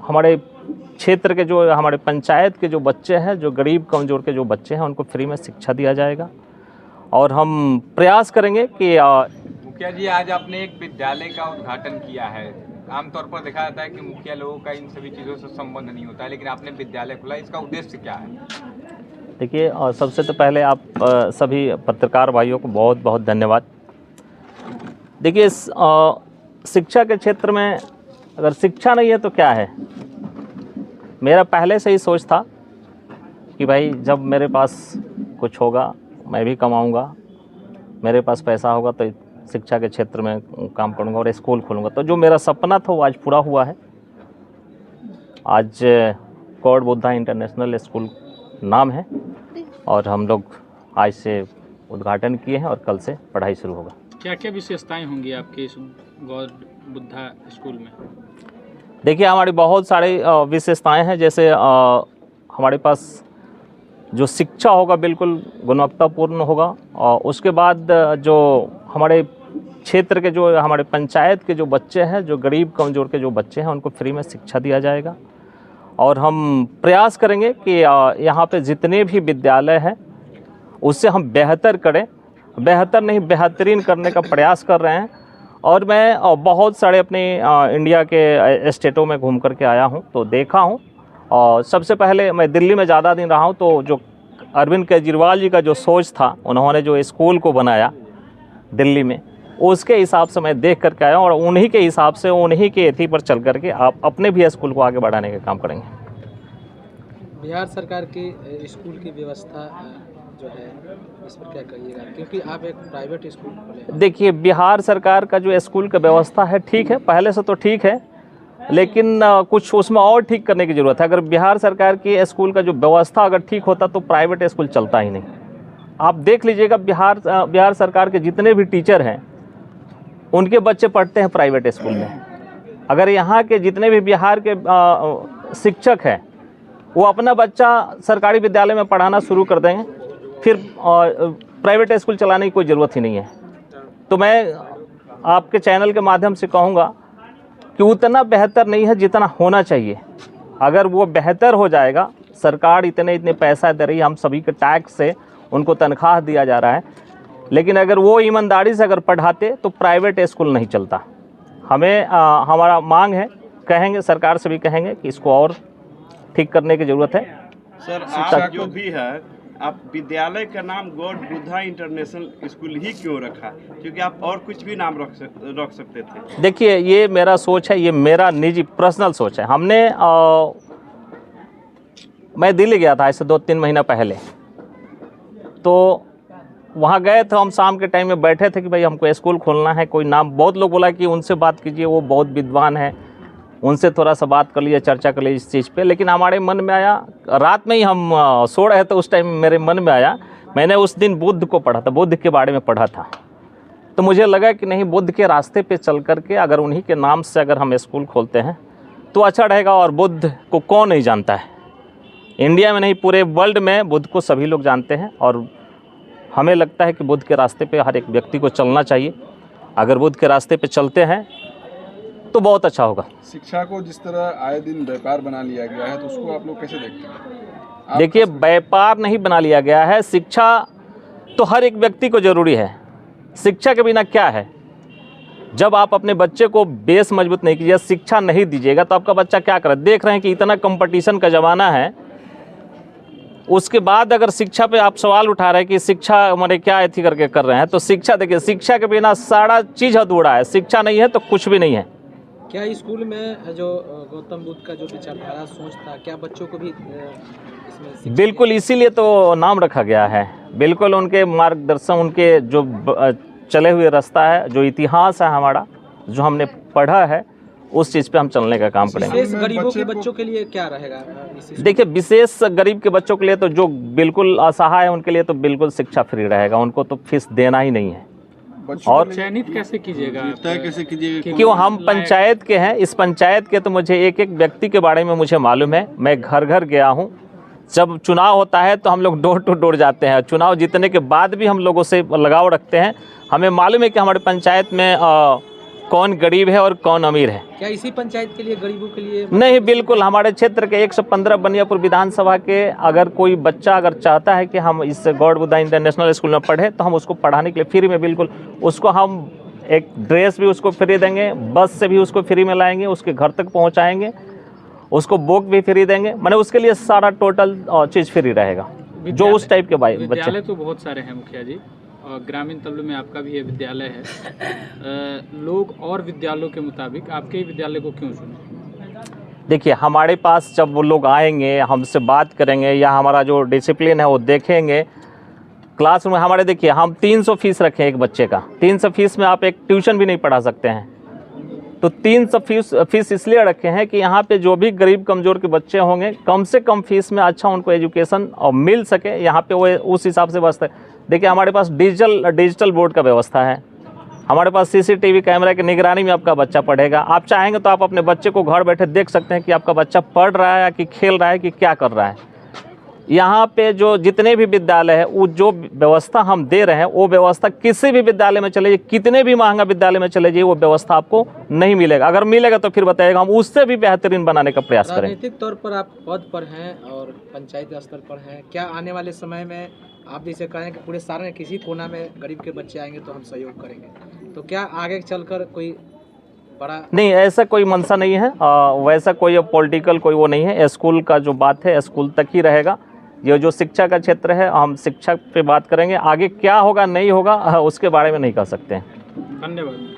हमारे क्षेत्र के जो हमारे पंचायत के जो बच्चे हैं, जो गरीब कमज़ोर के जो बच्चे हैं, उनको फ्री में शिक्षा दिया जाएगा। और हम प्रयास करेंगे कि मुखिया जी, आज आपने एक विद्यालय का उद्घाटन किया है। आमतौर पर देखा जाता है कि मुखिया लोगों का इन सभी चीज़ों से संबंध नहीं होता है, लेकिन आपने विद्यालय खोला, इसका उद्देश्य क्या है? देखिए, सबसे तो पहले आप सभी पत्रकार भाइयों को बहुत बहुत धन्यवाद। देखिए, शिक्षा के क्षेत्र में अगर शिक्षा नहीं है तो क्या है। मेरा पहले से ही सोच था कि भाई जब मेरे पास कुछ होगा, मैं भी कमाऊंगा, मेरे पास पैसा होगा तो शिक्षा के क्षेत्र में काम करूंगा और स्कूल खोलूंगा। तो जो मेरा सपना था वो आज पूरा हुआ है। आज गॉड बुद्धा इंटरनेशनल स्कूल नाम है और हम लोग आज से उद्घाटन किए हैं और कल से पढ़ाई शुरू होगा। क्या क्या विशेषताएं होंगी आपके इस गॉड बुद्धा स्कूल में? देखिए, हमारी बहुत सारी विशेषताएं हैं। जैसे हमारे पास जो शिक्षा होगा बिल्कुल गुणवत्तापूर्ण होगा, और उसके बाद जो हमारे क्षेत्र के जो हमारे पंचायत के जो बच्चे हैं, जो गरीब कमज़ोर के जो बच्चे हैं, उनको फ्री में शिक्षा दिया जाएगा। और हम प्रयास करेंगे कि यहाँ पे जितने भी विद्यालय हैं उससे हम बेहतर करें, बेहतर नहीं बेहतरीन करने का प्रयास कर रहे हैं। और मैं बहुत सारे अपने इंडिया के स्टेटों में घूम करके आया हूँ, तो देखा हूँ। और सबसे पहले मैं दिल्ली में ज़्यादा दिन रहा हूँ, तो जो अरविंद केजरीवाल जी का जो सोच था, उन्होंने जो स्कूल को बनाया दिल्ली में, उसके हिसाब से मैं देख करके आया हूँ। और उन्हीं के हिसाब से, उन्हीं के एथी पर चल करके आप अपने भी स्कूल को आगे बढ़ाने का काम करेंगे। बिहार सरकार की स्कूल की व्यवस्था जो है, इस पर क्या कहिएगा, क्योंकि आप एक प्राइवेट स्कूल खोले? देखिए, बिहार सरकार का जो स्कूल का व्यवस्था है ठीक है, पहले से तो ठीक है, लेकिन कुछ उसमें और ठीक करने की ज़रूरत है। अगर बिहार सरकार की स्कूल का जो व्यवस्था अगर ठीक होता तो प्राइवेट स्कूल चलता ही नहीं। आप देख लीजिएगा, बिहार सरकार के जितने भी टीचर हैं उनके बच्चे पढ़ते हैं प्राइवेट स्कूल में। अगर यहाँ के जितने भी बिहार के शिक्षक हैं वो अपना बच्चा सरकारी विद्यालय में पढ़ाना शुरू कर देंगे, फिर प्राइवेट स्कूल चलाने की कोई ज़रूरत ही नहीं है। तो मैं आपके चैनल के माध्यम से कहूँगा कि उतना बेहतर नहीं है जितना होना चाहिए। अगर वो बेहतर हो जाएगा, सरकार इतने पैसा दे रही है, हम सभी के टैक्स से उनको तनख्वाह दिया जा रहा है, लेकिन अगर वो ईमानदारी से अगर पढ़ाते तो प्राइवेट स्कूल नहीं चलता। हमें हमारा मांग है, कहेंगे सरकार से भी कहेंगे कि इसको और ठीक करने की ज़रूरत है। सर, आप जो भी है, आप विद्यालय का नाम गॉड बुद्धा इंटरनेशनल स्कूल ही क्यों रखा? क्योंकि आप और कुछ भी नाम रख सकते थे। देखिए, ये मेरा सोच है, ये मेरा निजी पर्सनल सोच है। मैं दिल्ली गया था ऐसे 2-3 महीना पहले, तो वहाँ गए थे हम, शाम के टाइम में बैठे थे कि भाई हमको स्कूल खोलना है, कोई नाम, बहुत लोग बोला कि उनसे बात कीजिए, वो बहुत विद्वान है, उनसे थोड़ा सा बात कर लीजिए, चर्चा कर लीजिए इस चीज़ पे। लेकिन हमारे मन में आया, रात में ही हम सो रहे थे, उस टाइम मेरे मन में आया, मैंने उस दिन बुद्ध को पढ़ा था, बुद्ध के बारे में पढ़ा था, तो मुझे लगा कि नहीं, बुद्ध के रास्ते पे चल करके अगर उन्हीं के नाम से अगर हम स्कूल खोलते हैं तो अच्छा रहेगा। और बुद्ध को कौन नहीं जानता है, इंडिया में नहीं पूरे वर्ल्ड में बुद्ध को सभी लोग जानते हैं। और हमें लगता है कि बुद्ध के रास्ते पे हर एक व्यक्ति को चलना चाहिए। अगर बुद्ध के रास्ते पे चलते हैं तो बहुत अच्छा होगा। शिक्षा को जिस तरह आए दिन व्यापार बना लिया गया है, तो उसको आप लोग कैसे देखते हैं? देखिए, व्यापार नहीं बना लिया गया है, शिक्षा तो हर एक व्यक्ति को ज़रूरी है। शिक्षा के बिना क्या है? जब आप अपने बच्चे को बेस मजबूत नहीं कीजिए, शिक्षा नहीं दीजिएगा, तो आपका बच्चा क्या करे? देख रहे हैं कि इतना कंपटीशन का ज़माना है, उसके बाद अगर शिक्षा पे आप सवाल उठा रहे हैं कि शिक्षा हमारे क्या ऐसी करके कर रहे हैं, तो शिक्षा, देखिए, शिक्षा के बिना सारा चीज़ अधूरा है। शिक्षा नहीं है तो कुछ भी नहीं है। क्या स्कूल में जो गौतम बुद्ध का जो विचारधारा सोच था, क्या बच्चों को भी इसमें? बिल्कुल, इसीलिए तो नाम रखा गया है। बिल्कुल, उनके मार्गदर्शन, उनके जो चले हुए रास्ता है, जो इतिहास है हमारा, जो हमने पढ़ा है, उस चीज़ पे हम चलने का काम करेंगे। विशेष गरीबों के बच्चों के लिए क्या रहेगा? देखिए, विशेष गरीब के बच्चों के लिए तो जो बिल्कुल असहाय है उनके लिए तो बिल्कुल शिक्षा फ्री रहेगा, उनको तो फीस देना ही नहीं है। और चयनित कैसे कीजिएगा, तय कैसे कीजिएगा? क्योंकि हम पंचायत के हैं, इस पंचायत के तो मुझे एक एक व्यक्ति के बारे में मुझे मालूम है। मैं घर घर गया हूँ, जब चुनाव होता है तो हम लोग डोर टू डोर जाते हैं, चुनाव जीतने के बाद भी हम लोगों से लगाव रखते हैं। हमें मालूम है कि हमारे पंचायत में कौन गरीब है और कौन अमीर है। क्या इसी पंचायत के लिए गरीबों के लिए नहीं, बिल्कुल हमारे क्षेत्र के 115 बनियापुर विधानसभा के अगर कोई बच्चा अगर चाहता है कि हम इस गॉड बुद्धा इंटरनेशनल स्कूल में पढ़े तो हम उसको पढ़ाने के लिए फ्री में, बिल्कुल उसको हम एक ड्रेस भी उसको फ्री देंगे, बस से भी उसको फ्री में लाएंगे, उसके घर तक पहुंचाएंगे, उसको बुक भी फ्री देंगे, माने उसके लिए सारा टोटल चीज़ फ्री रहेगा जो उस टाइप के बच्चे। विद्यालय तो बहुत सारे हैं मुखिया जी, और ग्रामीण तबले में आपका भी ये विद्यालय है। लोग और विद्यालयों के मुताबिक आपके ही विद्यालय को क्यों चुने? देखिए, हमारे पास जब वो लोग आएंगे, हमसे बात करेंगे या हमारा जो डिसिप्लिन है वो देखेंगे, क्लासरूम हमारे, देखिए हम 300 फीस रखे हैं एक बच्चे का। 300 फीस में आप एक ट्यूशन भी नहीं पढ़ा सकते हैं, तो 300 फीस इसलिए रखे हैं कि यहाँ पे जो भी गरीब कमज़ोर के बच्चे होंगे कम से कम फीस में अच्छा उनको एजुकेशन और मिल सके, यहाँ पे वो उस हिसाब से बसते। देखिए हमारे पास डिजिटल बोर्ड का व्यवस्था है, हमारे पास CCTV कैमरा की निगरानी में आपका बच्चा पढ़ेगा। आप चाहेंगे तो आप अपने बच्चे को घर बैठे देख सकते हैं कि आपका बच्चा पढ़ रहा है या कि खेल रहा है कि क्या कर रहा है। यहाँ पे जो जितने भी विद्यालय है वो जो व्यवस्था हम दे रहे हैं वो व्यवस्था किसी भी विद्यालय में चले जाइए, कितने भी महंगा विद्यालय में चले जाइए, वो व्यवस्था आपको नहीं मिलेगा। अगर मिलेगा तो फिर बताइएगा, हम उससे भी बेहतरीन बनाने का प्रयास करेंगे। राजनीतिक तौर पर आप पद पर हैं और पंचायत स्तर पर हैं, क्या आने वाले समय में आप जैसे कहें कि पूरे सारे किसी कोना में गरीब के बच्चे आएंगे तो हम सहयोग करेंगे, तो क्या आगे चलकर कोई बड़ा? नहीं, ऐसा कोई मंशा नहीं है, वैसा कोई पॉलिटिकल कोई वो नहीं है। स्कूल का जो बात है स्कूल तक ही रहेगा। ये जो शिक्षा का क्षेत्र है हम शिक्षा पे बात करेंगे, आगे क्या होगा नहीं होगा उसके बारे में नहीं कह सकते हैं। धन्यवाद।